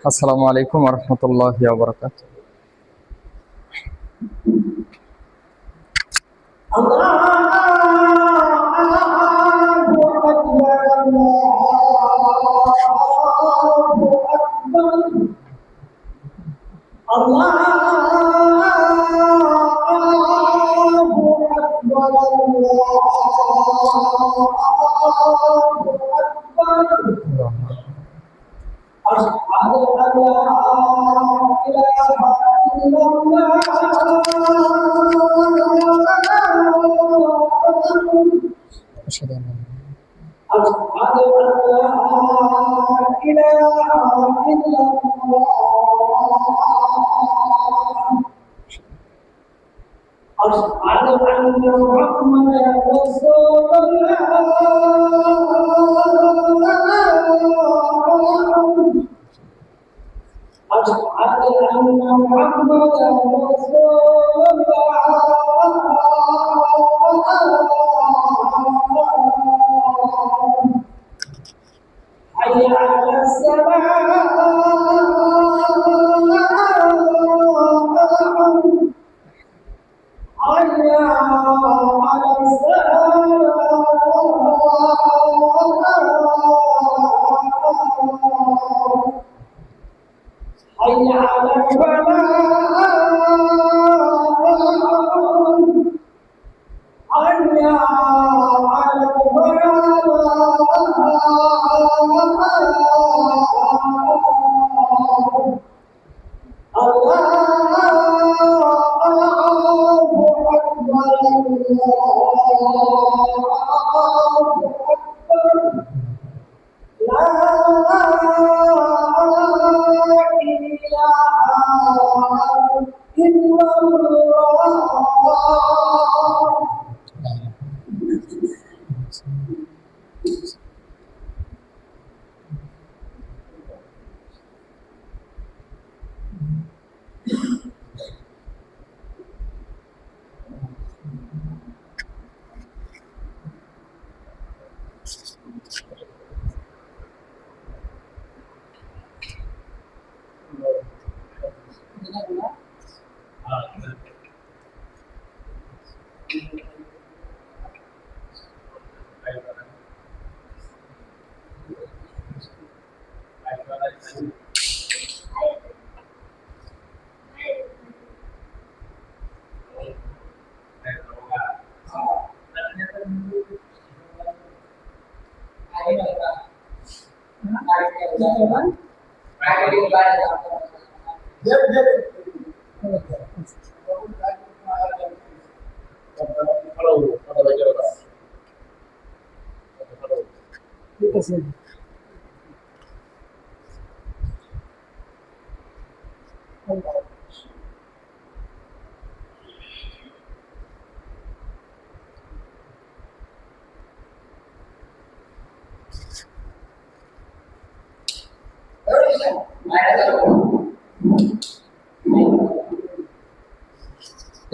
আসসালামু আলাইকুম ওয়া রাহমাতুল্লাহি ওয়া বারাকাতুহু। আশহাদু আল্লা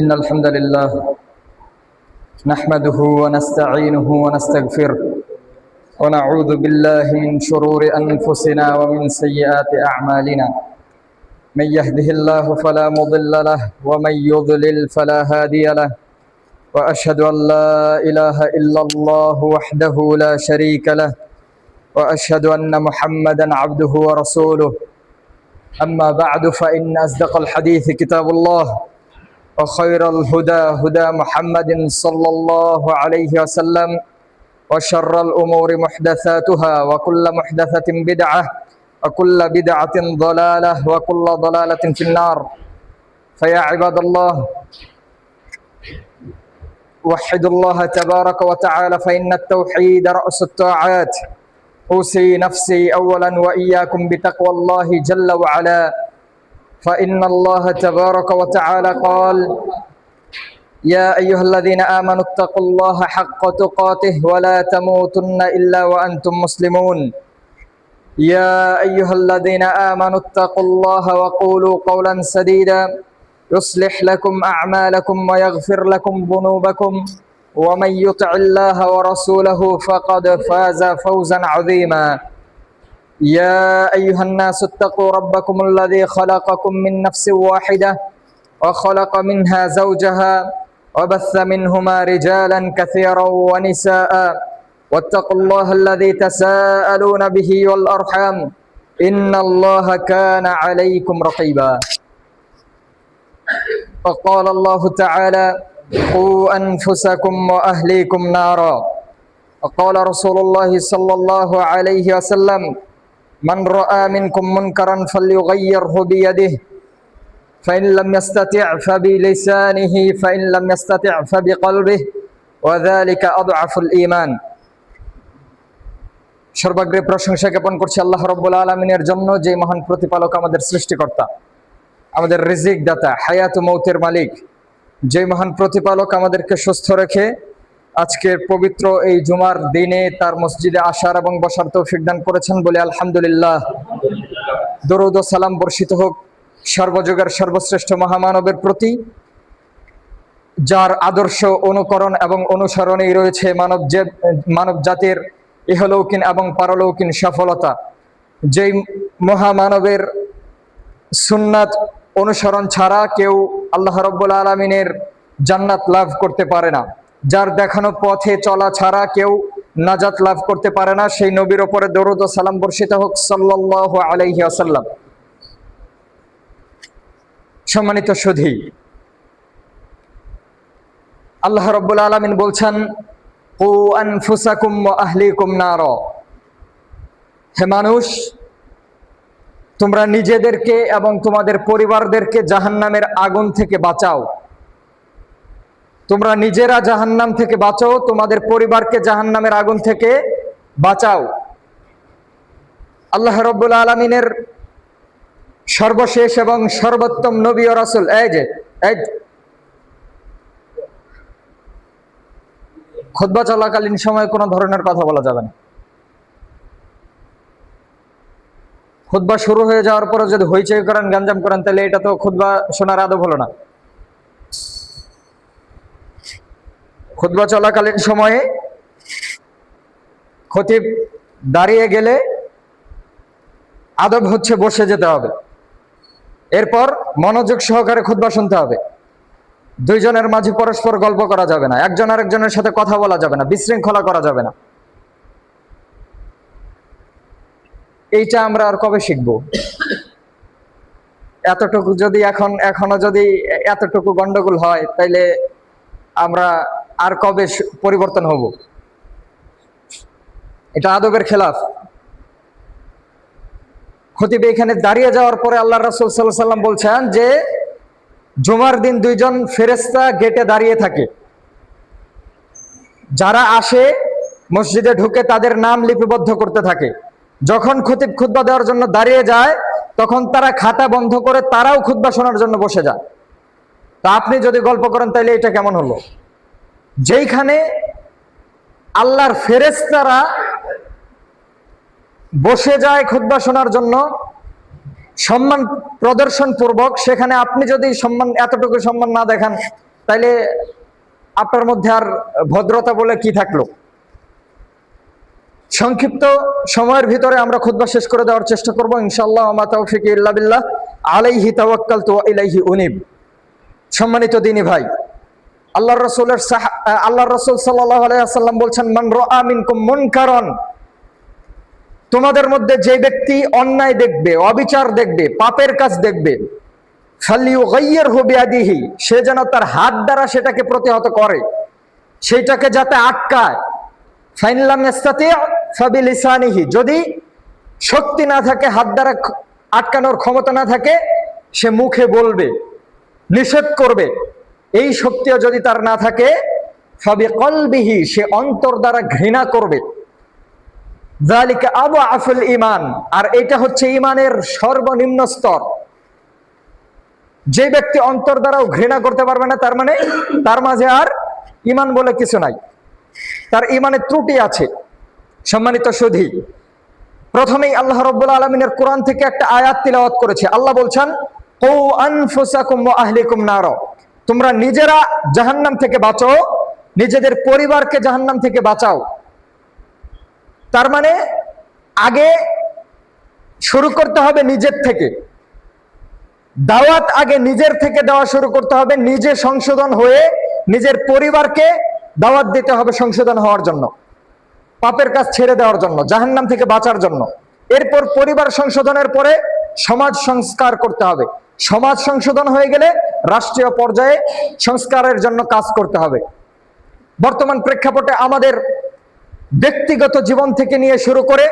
إن الحمد لله نحمده ونستعينه ونستغفره ونعوذ بالله من شرور أنفسنا ومن سيئات أعمالنا. من يهده الله فلا مضل له ومن يضلل فلا هادي له، وأشهد أن لا إله إلا الله وحده لا شريك له، وأشهد أن محمدا عبده ورسوله. أما بعد فإن أصدق الحديث كتاب الله، وخير الهدى هدى محمد صلى الله عليه وسلم، وشر الأمور محدثاتها وكل محدثة بدعة وكل بدعة ضلالة وكل ضلالة في النار. فيا عباد الله وحدوا الله تبارك وتعالى، فإن التوحيد رأس الطاعات. أوصي نفسي أولا وإياكم بتقوى الله جل وعلا، فإن الله تبارك وتعالى قال: يا أيها الذين آمنوا اتقوا الله حق تقاته ولا تموتن إلا وأنتم مسلمون. يا أيها الذين آمنوا اتقوا الله وقولوا قولا سديدا يصلح لكم أعمالكم ويغفر لكم ذنوبكم، ومن يطع الله ورسوله فقد فاز فوزا عظيما. يا أيها الناس اتقوا ربكم الذي خلقكم من نفس واحدة وخلق منها زوجها وبث منهما رجالا كثيرا ونساء واتقوا الله الذي تساءلون به والأرحام إن الله كان عليكم رقيبا وقال الله تعالى قوا أنفسكم وأهليكم نارا وقال رسول الله صلى الله عليه وسلم من رأى منكم منكرا فليغيره بيده فإن لم يستطع فبلسانه فإن لم يستطع فبقلبه وذلك أضعف الإيمان। সর্বাগ্রে প্রশংসা জ্ঞাপন করছি আল্লাহ রাব্বুল আলামিনের জন্য, যে মহান প্রতিপালক, আমাদের সৃষ্টিকর্তা, আমাদের রিজিক দাতা, হায়াত ও মৌতের মালিক, যে মহান প্রতিপালক আমাদেরকে সুস্থ রেখে আজকের পবিত্র এই জুমার দিনে তার মসজিদে আসার এবং বসার তৌফিক দান করেছেন বলে আলহামদুলিল্লাহ। দরুদ ও সালাম বর্ষিত হোক সর্বযুগের সর্বশ্রেষ্ঠ মহামানবের প্রতি, যার আদর্শ অনুকরণ এবং অনুসরণেই রয়েছে মানব জাতির ইহলৌকিন এবং পারলৌকিন সফলতা। যেই মহামানবের সুন্নাত অনুসরণ ছাড়া কেউ আল্লাহ রাব্বুল আলামিনের জান্নাত লাভ করতে পারে না, যার দেখানো পথে চলা ছাড়া কেউ নাজাত লাভ করতে পারে না, সেই নবীর ওপরে দরুদ ও সালাম বর্ষিত হোক সাল্লাল্লাহু আলাইহি ওয়াসাল্লাম। সম্মানিত সুধী, আল্লাহ রাব্বুল আলামিন বলছেন কু আনফুসাকুম ওয়া আহলিকুম নারা। হে মানুষ, তোমরা নিজেদেরকে এবং তোমাদের পরিবারদেরকে জাহান্নামের আগুন থেকে বাঁচাও। তোমরা নিজেরা জাহান্নাম থেকে বাঁচো, তোমাদের পরিবারকে জাহান্নামের আগুন থেকে বাঁচাও। আল্লাহ রাব্বুল আলামিনের সর্বশেষ এবং সর্বোত্তম নবী ও রাসূল, খুতবা চলাকালীন সময় কোনো ধরনের কথা বলা যাবে না। খুতবা শুরু হয়ে যাওয়ার পরে যদি হইচই করেন, গাঞ্জাম করেন, তাহলে এটা তো খুতবা শোনার আদব হলো না। খুতবা চলাকালীন সময়ে খতিব দাঁড়িয়ে গেলে আদব হচ্ছে বসে যেতে হবে, এরপর মনোযোগ সহকারে খুতবা শুনতে হবে। দুইজনের মাঝে পরস্পর গল্প করা যাবে না, একজন আরেকজনের সাথে কথা বলা যাবে না, বিশৃঙ্খলা করা যাবে না। এইটা আমরা আর কবে শিখবো? এতটুকু যদি এখনো যদি এতটুকু গন্ডগোল হয়, তাইলে আমরা আর কবে পরিবর্তন হব? এটা আদবের খেলাফ। খতিব এখানে দাঁড়িয়ে যাওয়ার পরে আল্লাহ রাসূল সাল্লাল্লাহু আলাইহি ওয়াসাল্লাম বলছেন যে জুমার দিন দুইজন ফেরেশতা গেটে দাঁড়িয়ে থাকে। যারা আসে মসজিদে ঢুকে তাদের নাম লিপিবদ্ধ করতে থাকে। যখন খতিব খুতবা দেওয়ার জন্য দাঁড়িয়ে যায়, তখন তারা খাতা বন্ধ করে তারাও খুতবা শোনার জন্য বসে যায়। তা আপনি যদি গল্প করেন, তাইলে এটা কেমন হলো? যেইখানে আল্লাহর ফেরেশতারা বসে যায় খুতবা শোনার জন্য সম্মান প্রদর্শন পূর্বক, সেখানে আপনি যদি এতটুকু সম্মান না দেখান, তাইলে আপনার মধ্যে আর ভদ্রতা বলে কি থাকলো? সংক্ষিপ্ত সময়ের ভিতরে আমরা খুতবা শেষ করে দেওয়ার চেষ্টা করব ইনশাআল্লাহ। ওয়া মা তাওফীকি ইল্লা বিল্লাহ, আলাইহি তাওয়াক্কালতু ওয়া ইলাইহি উনীব। সম্মানিত দিনী ভাই, আল্লাহর রাসূল সাল্লাল্লাহু আলাইহি ওয়াসাল্লাম বলছেন, মান রাআ মিনকুম মুনকারান, তোমাদের মধ্যে যে ব্যক্তি অন্যায় দেখবে, অবিচার দেখবে, পাপের কাজ দেখবে, ফালিয়ুগাইয়িরহু বিয়াদিহি, সে যেন তার হাত দ্বারা সেটাকে প্রতিহত করে, সেইটাকে যাতে আটকায়। ফাইন লাম ইস্তাতি' ফাবিলিসানিহি, যদি শক্তি না থাকে, হাত দ্বারা আটকানোর ক্ষমতা না থাকে, সে মুখে বলবে, নিষেধ করবে। এই শক্তিও যদি তার না থাকে, ফাবিকলবিহি, সে অন্তর দ্বারা ঘৃণা করবে। যালিকা আদআফুল ঈমান, আর এটা হচ্ছে ঈমানের সর্বনিম্ন স্তর। যে ব্যক্তি অন্তর দ্বারাও ঘৃণা করতে পারবে না, তার মাঝে আর ঈমান বলে কিছু নাই, তার ঈমানের ত্রুটি আছে। সম্মানিত সুধী, প্রথমেই আল্লাহ রাব্বুল আলামিনের কোরআন থেকে একটা আয়াত তিলাওয়াত করেছে। আল্লাহ বলছেন, কু আনফুসাকুম ওয়া আহলিকুম নারা, তোমরা নিজেরা জাহান্নাম থেকে বাঁচো, নিজেদের পরিবারকে জাহান্নাম থেকে বাঁচাও। তার মানে আগে শুরু করতে হবে নিজের থেকে। দাওয়াত আগে নিজের থেকে দেওয়া শুরু করতে হবে, নিজে সংশোধন হয়ে নিজের পরিবারকে দাওয়াত দিতে হবে সংশোধন হওয়ার জন্য, পাপের কাজ ছেড়ে দেওয়ার জন্য, জাহান্নাম থেকে বাঁচার জন্য। এরপর পরিবার সংশোধনের পরে সমাজ সংস্কার করতে হবে। সমাজ সংশোধন হয়ে গেলে রাষ্ট্রীয় পর্যায়ে সংস্কারের জন্য কাজ করতে হবে। বর্তমান প্রেক্ষাপটে আমাদের ব্যক্তিগত জীবন থেকে নিয়ে শুরু করে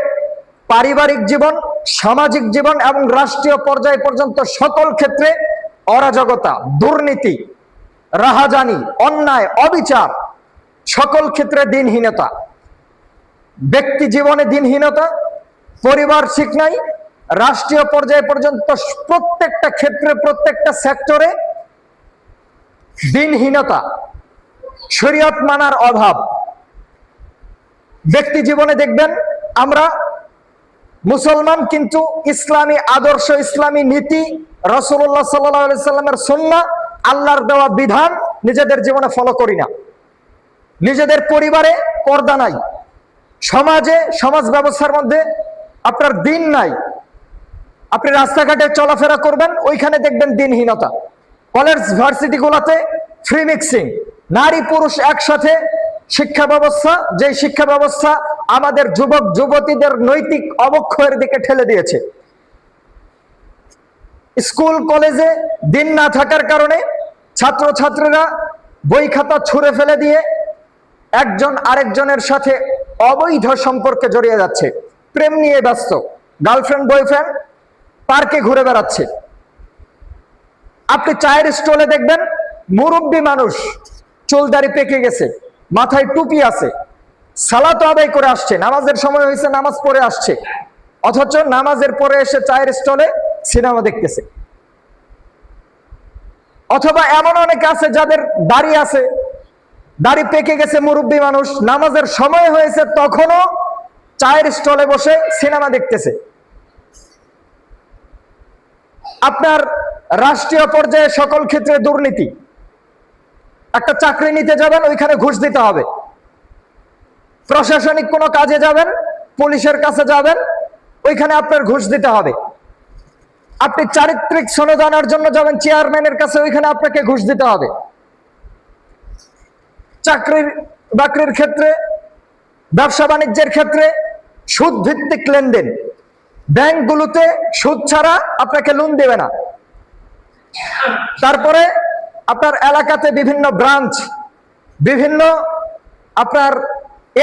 পারিবারিক জীবন, সামাজিক জীবন এবং রাষ্ট্রীয় পর্যায় পর্যন্ত সকল ক্ষেত্রে অরাজকতা, দুর্নীতি, রাহাজানি, অন্যায়, অবিচার, সকল ক্ষেত্রে দিনহীনতা। ব্যক্তি জীবনে দিনহীনতা, পরিবার ঠিক নাই, রাষ্ট্রীয় পর্যায় পর্যন্ত প্রত্যেকটা ক্ষেত্রে প্রত্যেকটা সেক্টরে দিনহীনতা, শরীয়ত মানার অভাব। ব্যক্তি জীবনে দেখবেন আমরা মুসলমান কিন্তু ইসলামী আদর্শ, ইসলামী নীতি, রাসূলুল্লাহ সাল্লাল্লাহু আলাইহি সাল্লামের সুন্নাহ, আল্লাহর দেওয়া বিধান নিজেদের জীবনে ফলো করি না। নিজেদের পরিবারে পর্দা নাই, সমাজে, সমাজ ব্যবস্থার মধ্যে আপনার দিন নাই। আপনি রাস্তাঘাটে চলাফেরা করবেন, ওইখানে দেখবেন দিনহীনতা। কলেজ ভার্সিটি গুলাতে ফ্রি মিক্সিং, নারী পুরুষ একসাথে শিক্ষা ব্যবস্থা, যে শিক্ষা ব্যবস্থা আমাদের যুবক যুবতীদের নৈতিক অবক্ষয়ের দিকে ঠেলে দিয়েছে। স্কুল কলেজে দিন না থাকার কারণে ছাত্রছাত্রীরা বই খাতা ছুঁড়ে ফেলে দিয়ে একজন আরেকজনের সাথে অবৈধ সম্পর্কে জড়িয়ে যাচ্ছে, প্রেম নিয়ে ব্যস্ত, গার্লফ্রেন্ড বয়ফ্রেন্ড পার্কে ঘুরে বেড়াচ্ছে। আপনি চায়ের স্টলে দেখবেন মুরব্বী মানুষ, চুলদাড়ি পেকে গেছে, মাথায় টুপি আছে, সালাত আদায় করে আসছে, নামাজের সময় হয়েছে নামাজ পড়ে আসছে, অথচ নামাজের পরে এসে চায়ের স্টলে সিনেমা দেখতেছে। অথবা এমন অনেকে আছে যাদের দাড়ি আছে, দাড়ি পেকে গেছে, মুরব্বী মানুষ, নামাজের সময় হয়েছে তখনও চায়ের স্টলে বসে সিনেমা দেখতেছে। আপনার রাষ্ট্রীয় পর্যায়ে সকল ক্ষেত্রে দুর্নীতি। একটা চাকরি নিতে যাবেন, ওইখানে ঘুষ দিতে হবে। প্রশাসনিক কোনো কাজে যাবেন, পুলিশের কাছে যাবেন, ওইখানে আপনার ঘুষ দিতে হবে। আপনি চারিত্রিক সনদ আনার জন্য যাবেন চেয়ারম্যানের কাছে, ওইখানে আপনাকে ঘুষ দিতে হবে। চাকরির বাকরির ক্ষেত্রে, ব্যবসা বাণিজ্যের ক্ষেত্রে সুদ ভিত্তিক লেনদেন, ব্যাংকগুলোতে সুদ ছাড়া আপনাকে লোন দেবে না। তারপরে আপনার এলাকাতে বিভিন্ন ব্রাঞ্চ, বিভিন্ন আপনার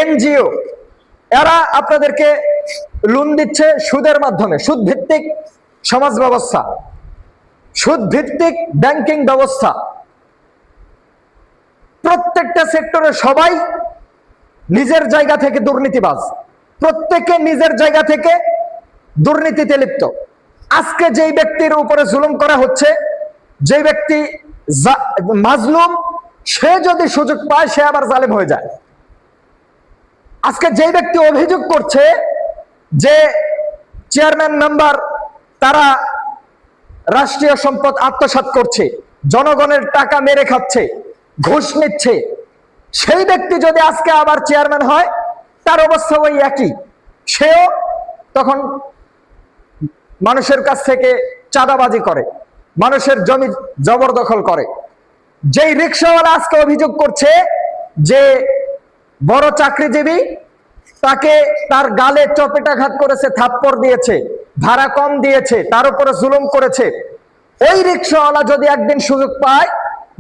এনজিও, এরা আপনাদেরকে লোন দিচ্ছে সুদের মাধ্যমে। সুদ ভিত্তিক সমাজ ব্যবস্থা, সুদ ভিত্তিক ব্যাংকিং ব্যবস্থা। প্রত্যেকটা সেক্টরে সবাই নিজের জায়গা থেকে দুর্নীতিবাজ, প্রত্যেকে নিজের জায়গা থেকে দুর্নীতিতে লিপ্ত। আজকে যেই ব্যক্তির উপরে জুলুম করা হচ্ছে, যে ব্যক্তি মাজলুম, সে যদি সুযোগ পায় সে আবার জালেম হয়ে যায়। আজকে যেই ব্যক্তি অভিযোগ করছে যে চেয়ারম্যান মেম্বার তারা রাষ্ট্রীয় সম্পদ আত্মসাৎ করছে, জনগণের টাকা মেরে খাচ্ছে, ঘুষ নিচ্ছে, সেই ব্যক্তি যদি আজকে আবার চেয়ারম্যান হয়, তার অবস্থা ওই একই। সেও তখন মানুষের কাছ থেকে চাঁদাবাজি করে, মানুষের জমি জবরদখল করে। যেই রিকশাওয়ালা আজকে অভিযোগ করছে যে বড় চাকরিজীবী, তাকে তার গালে চপেটাঘাত করেছে, থাপ্পড় দিয়েছে, ভাড়া কম দিয়েছে, তার উপরে জুলুম করেছে, ওই রিকশাওয়ালা যদি একদিন সুযোগ পায়,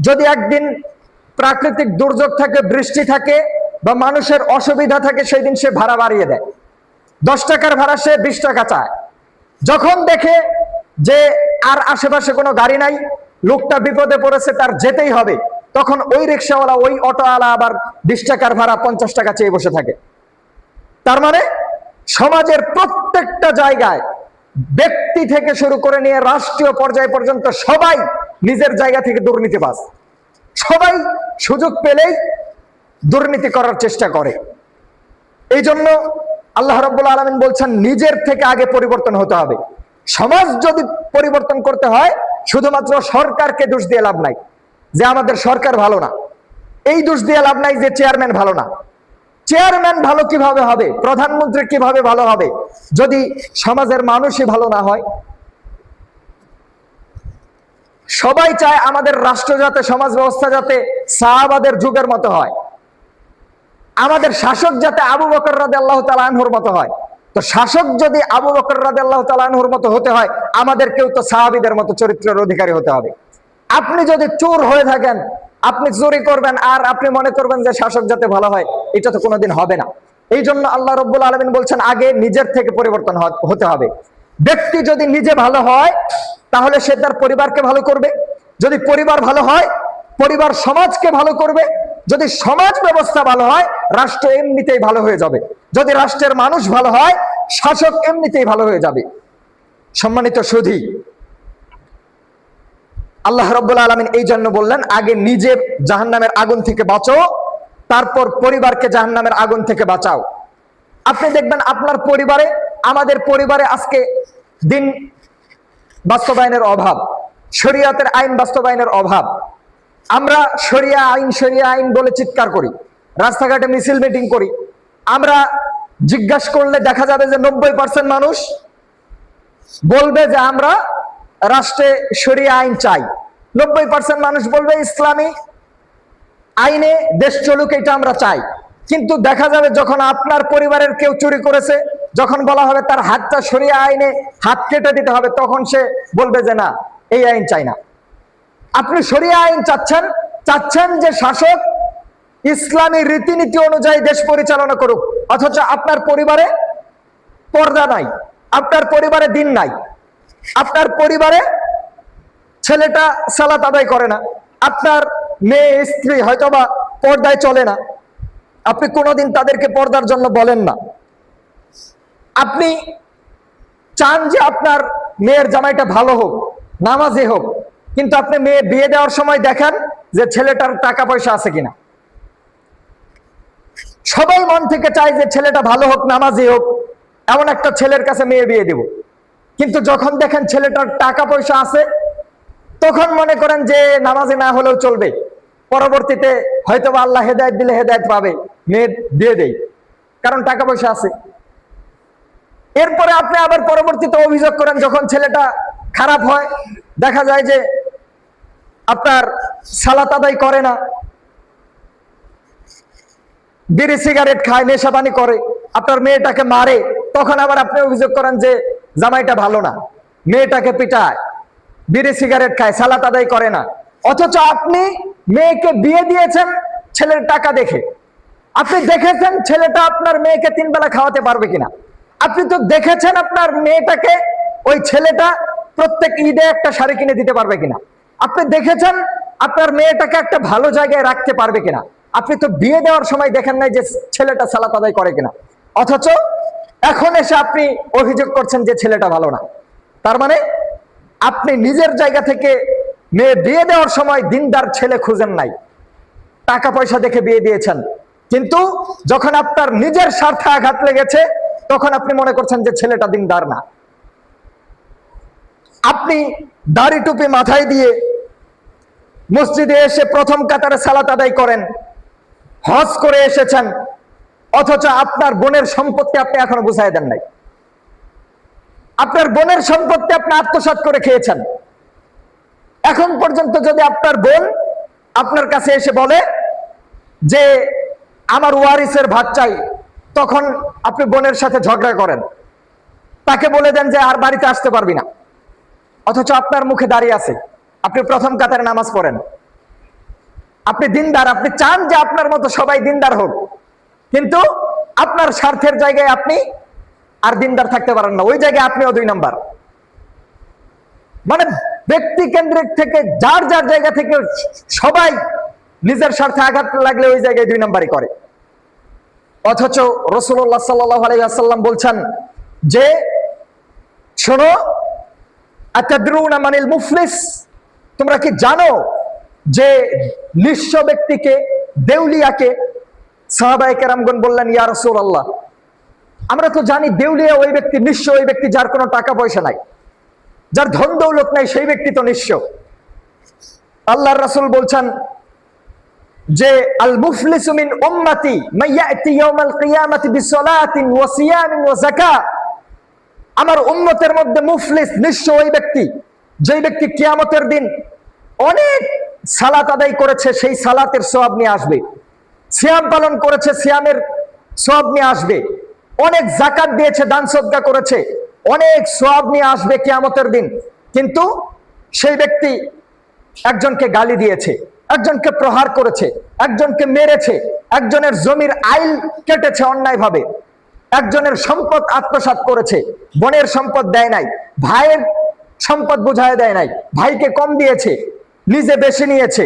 যদি একদিন প্রাকৃতিক দুর্যোগ থাকে, বৃষ্টি থাকে বা মানুষের অসুবিধা থাকে, সেই দিন সে ভাড়া বাড়িয়ে দেয়। 10 টাকার ভাড়া সে 20 টাকা চায়। যখন দেখে যে আর আশেপাশে কোনো গাড়ি নাই, লোকটা বিপদে পড়েছে, তার যেতেই হবে, তখন ওই রিকশাওয়ালা, ওই অটোওয়ালা আবার 20 টাকার ভাড়া 50 টাকা চেয়ে বসে থাকে। তার মানে সমাজের প্রত্যেকটা জায়গায়, ব্যক্তি থেকে শুরু করে নিয়ে রাষ্ট্রীয় পর্যায় পর্যন্ত সবাই নিজের জায়গা থেকে দুর্নীতিবাজ। সবাই সুযোগ পেলেই দুর্নীতি করার চেষ্টা করে। এই জন্য আল্লাহ রাব্বুল আলামিন বলছেন নিজের থেকে আগে পরিবর্তন হতে হবে। সমাজ যদি পরিবর্তন করতে হয়, শুধুমাত্র সরকারকে দোষ দিয়ে লাভ নাই যে আমাদের সরকার ভালো না, এই দোষ দিয়ে লাভ নাই যে চেয়ারম্যান ভালো না। চেয়ারম্যান ভালো কিভাবে হবে, প্রধানমন্ত্রী কিভাবে ভালো হবে যদি সমাজের মানুষই ভালো না হয়? সবাই চায় আমাদের রাষ্ট্র যাতে, সমাজ ব্যবস্থা যাতে সাহাবাদের যুগের মতো হয়, আমাদের শাসক যাতে আবু বকর রাদিয়াল্লাহু তাআলা আনহুর মতো হয়। তো শাসক যদি আবু বকর রাদিয়াল্লাহু তাআলা আনহুর মতো হতে হয়, আমাদেরকেও তো সাহাবীদের মতো চরিত্রের অধিকারী হতে হবে। আপনি যদি চোর হয়ে থাকেন, আপনি চুরি করবেন আর আপনি মনে করবেন যে শাসক যাতে ভালো হয়, এটা তো কোনোদিন হবে না। এই জন্য আল্লাহ রাব্বুল আলামিন বলছেন আগে নিজের থেকে পরিবর্তন হতে হবে। ব্যক্তি যদি নিজে ভালো হয় তাহলে সে তার পরিবারকে ভালো করবে, যদি পরিবার ভালো হয় পরিবার সমাজকে ভালো করবে, যদি সমাজ ব্যবস্থা ভালো হয় রাষ্ট্র এমনিতেই ভালো হয়ে যাবে, যদি রাষ্ট্রের মানুষ ভালো হয় শাসক এমনিতেই ভালো হয়ে যাবে। সম্মানিত সুধী, আল্লাহ রাব্বুল আলামিন এই জন্য বললেন আগে নিজে জাহান্নামের আগুন থেকে বাঁচো, তারপর পরিবারকে জাহান্নামের আগুন থেকে বাঁচাও। আপনি দেখবেন আপনার পরিবারে, আমাদের পরিবারে আজকে দিন বাস্তবায়নের অভাব, শরীয়তের আইন বাস্তবায়নের অভাব। আমরা শরিয়া আইন বলে চিৎকার করি, রাস্তাঘাটে মিছিল মিটিং করি। আমরা জিজ্ঞাসা করলে দেখা যাবে যে 90% মানুষ বলবে যে আমরা রাষ্ট্রে শরিয়া আইন চাই, 90% মানুষ বলবে ইসলামী আইনে দেশ চলুক, এটা আমরা চাই। কিন্তু দেখা যাবে যখন আপনার পরিবারের কেউ চুরি করেছে, যখন বলা হবে তার হাতটা শরিয়া আইনে হাত কেটে দিতে হবে, তখন সে বলবে যে না, এই আইন চাই না। আপনি শরিয়া আইন চাচ্ছেন যে শাসক ইসলামী রীতিনীতি অনুযায়ী দেশ পরিচালনা করুক, অথচ আপনার পরিবারে পর্দা নাই, আপনার পরিবারে দিন নাই, আপনার পরিবারে ছেলেটা সালাত আদায় করে না, আপনার মেয়ে স্ত্রী হয়তোবা পর্দায় চলে না, আপনি কোনোদিন তাদেরকে পর্দার জন্য বলেন না। আপনি চান যে আপনার মেয়ের জামাইটা ভালো হোক, নামাজি হোক, কিন্তু আপনি মেয়ে বিয়ে দেওয়ার সময় দেখেন যে ছেলেটার টাকা পয়সা আছে কিনা। সবাই মন থেকে চায় যে ছেলেটা ভালো হোক, নামাজি হোক, এমন একটা ছেলের কাছে মেয়ে বিয়ে দেব। কিন্তু যখন দেখেন ছেলেটার টাকা পয়সা আছে, তখন মনে করেন যে নামাজি না হলেও চলবে, পরবর্তীতে হয়তো আল্লাহ হেদায়েত দিলে হেদায়েত পাবে, মেয়ে দিয়ে দেই, কারণ টাকা পয়সা আছে। এরপরে আপনি আবার পরবর্তীতে অভিযোগ করেন, যখন ছেলেটা খারাপ হয়, দেখা যায় যে আপনার সালাত আদায় করে না, বিড়ি সিগারেট খায়, নেশাপানি করে, আপনার মেয়েটাকে মারে, তখন আবার আপনি অভিযোগ করেন যে জামাইটা ভালো না, মেয়েটাকে পিটায়, বিড়ি সিগারেট খায়, সালাত আদায় করে না। অথচ আপনি মেয়েকে বিয়ে দিয়েছেন ছেলের টাকা দেখে। আপনি দেখেছেন ছেলেটা আপনার মেয়েকে 3 বেলা খাওয়াতে পারবে কিনা, আপনি তো দেখেছেন আপনার মেয়েটাকে ওই ছেলেটা প্রত্যেক ঈদে একটা শাড়ি কিনে দিতে পারবে কিনা, আপনি দেখেছেন আপনার মেয়েটাকে একটা ভালো জায়গায় রাখতে পারবে কিনা। আপনি তো বিয়ে দেওয়ার সময় দেখেন নাই যে ছেলেটা সালাত আদায় করে কিনা, অথচ এখন এসে আপনি অভিযোগ করছেন যে ছেলেটা ভালো না। তার মানে আপনি নিজের জায়গা থেকে মেয়ে বিয়ে দেওয়ার সময় দিনদার ছেলে খুঁজেন নাই, টাকা পয়সা দেখে বিয়ে দিয়েছেন। কিন্তু যখন আপনার নিজের স্বার্থে আঘাত লেগেছে, তখন আপনি মনে করছেন যে ছেলেটা দিনদার না। আপনি দাড়ি টুপি মাথায় দিয়ে মসজিদে এসে প্রথম কাতারে সালাত আদায় করেন, হজ করে এসেছেন, অথচ আপনার বোনের সম্পত্তি আপনি এখনো বুঝাই দেন নাই। আপনার বোনের সম্পত্তি আপনি আত্মসাৎ করে খেয়েছেন। এখন পর্যন্ত যদি আপনার বোন আপনার কাছে এসে বলে যে আমার ওয়ারিসের ভাগ চাই, তখন আপনি বোনের সাথে ঝগড়া করেন, তাকে বলে দেন যে আর বাড়িতে আসতে পারবি না, অথচ আপনার মুখে দাঁড়িয়ে আছে, আপনি প্রথম কাতারে নামাজ পড়েন, আপনি দিনদার, আপনি চান যে আপনার মতো সবাই দিনদার হোক, কিন্তু আপনার স্বার্থের জায়গায় আপনি আর দিনদার থাকতে পারেন না, ওই জায়গায় আপনিও 2 নাম্বার। মানে ব্যক্তি কেন্দ্রিক থেকে যার যার জায়গা থেকে সবাই নিজের স্বার্থে আঘাত লাগলে ওই জায়গায় 2 নাম্বারই করে। অথচ রাসূলুল্লাহ সাল্লাল্লাহু আলাইহি ওয়াসাল্লাম বলছেন যে শোনো, আতাদরুনা মানিল মুফলিস, তোমরা কি জানো যে নিঃস্ব ব্যক্তিকে, দেউলিয়াকে? সাহাবায়ে কেরামগণ বললেন ইয়া রাসূলুল্লাহ, আমরা তো জানি দেউলিয়া ওই ব্যক্তি, নিঃস্ব ওই ব্যক্তি যার কোনো টাকা পয়সা নাই, যার ধন দৌলত নাই, সেই ব্যক্তি তো নিঃস্ব। আল্লাহর রাসূল বলছেন যে আল মুফলিসু মিন উম্মতি মাইয়াতি ইয়াউমাল কিয়ামাতি বিসসালাতিন ওয়া সিয়ামিন ওয়া যাকাত, আমার উম্মতের মধ্যে মুফলিস নিঃস্ব ওই ব্যক্তি যে ব্যক্তি কিয়ামতের দিন অনেক সালাত আদায় করেছে, সেই সালাতের সওয়াব নিয়ে আসবে, সিয়াম পালন করেছে, সিয়ামের সওয়াব নিয়ে আসবে, অনেক যাকাত দিয়েছে, দান সদকা করেছে, অনেক সওয়াব নিয়ে আসবে কিয়ামতের দিন। কিন্তু সেই ব্যক্তি একজনকে গালি দিয়েছে, একজনকে প্রহার করেছে, একজনকে মেরেছে, একজনের জমির আইল কেটেছে অন্যায়ভাবে, একজনের সম্পদ আত্মসাৎ করেছে, বোনের সম্পদ দেয় নাই, ভাইয়ের সম্পদ বুঝায় দেয় নাই, ভাইকে কম দিয়েছে, নিজে বেশি নিয়েছে,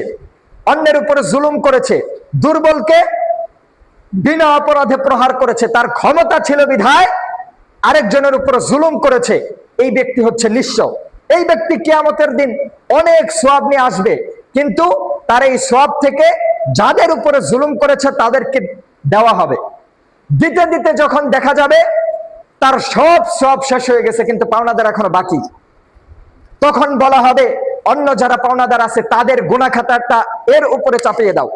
অন্যের উপরে জুলুম করেছে, দুর্বলকে বিনা অপরাধে প্রহার করেছে, তার ক্ষমতা ছিল বিধায় আরেকজনের উপরে জুলুম করেছে। এই ব্যক্তি হচ্ছে নিঃস্ব। এই ব্যক্তি কিয়ামতের দিন অনেক সওয়াব নিয়ে আসবে, কিন্তু তার এই সওয়াব থেকে যাদের উপরে জুলুম করেছে তাদেরকে দেওয়া হবে। দিতে দিতে যখন দেখা যাবে তার সব সওয়াব শেষ হয়ে গেছে, কিন্তু পাওনাদার এখনো বাকি, তখন বলা হবে অন্য যারা পাওনাদার আছে তাদের গুনাহ খাতাটা এর উপরে চাপিয়ে দাও,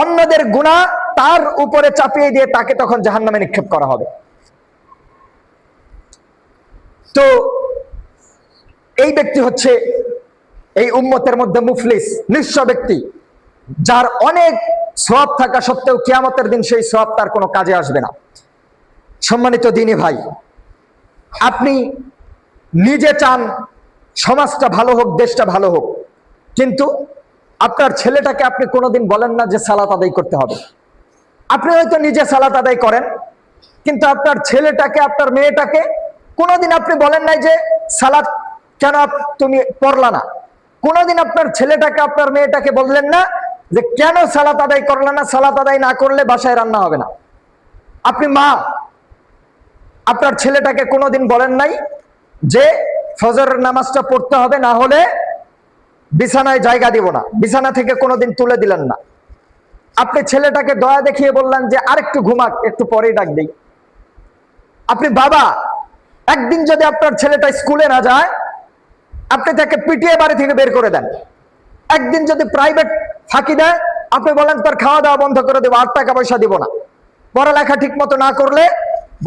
অন্যদের গুনাহ তার উপরে চাপিয়ে দিয়ে তাকে তখন জাহান্নামে নিক্ষেপ করা হবে। তো এই ব্যক্তি হচ্ছে এই উম্মতের মধ্যে মুফলিস, নিঃস্ব ব্যক্তি, যার অনেক সওয়াব থাকা সত্ত্বেও কিয়ামতের দিন সেই সওয়াব তার কোনো কাজে আসবে না। সম্মানিত দ্বীনী ভাই, আপনি নিজে চান সমাজটা ভালো হোক, দেশটা ভালো হোক, কিন্তু আপনার ছেলেটাকে আপনি কোনোদিন বলেন না যে সালাত আদায় করতে হবে। আপনি হয়তো নিজে সালাত আদায় করেন, কিন্তু আপনার ছেলেটাকে, আপনার মেয়েটাকে কোনোদিন আপনি বলেন নাই যে সালাত কেন তুমি পড়লা না। কোনোদিন আপনার ছেলেটাকে, আপনার মেয়েটাকে বললেন না যে কেন সালাত আদায় করলা না, সালাত আদায় না করলে বাসায় রান্না হবে না। আপনি মা, আপনার ছেলেটাকে কোনোদিন বলেন নাই যে ফজরের নামাজটা পড়তে হবে, না হলে বিছানায় জায়গা দিব না, বিছানা থেকে কোনোদিন তুলে দিলেন না। আপনি ছেলেটাকে দয়া দেখিয়ে বললেন যে আরেকটু ঘুমাক, একটু পরেই ডাক দেই। আপনি বাবা, একদিন যদি আপনার ছেলেটা স্কুলে না যায় আপনি তাকে পিটিয়ে বাড়ি থেকে বের করে দেন। একদিন যদি প্রাইভেট ফাঁকি দেয় আপনি বলেন তার খাওয়া দাওয়া বন্ধ করে দেবো, আর টাকা পয়সা দিব না। পড়ালেখা ঠিক মতো না করলে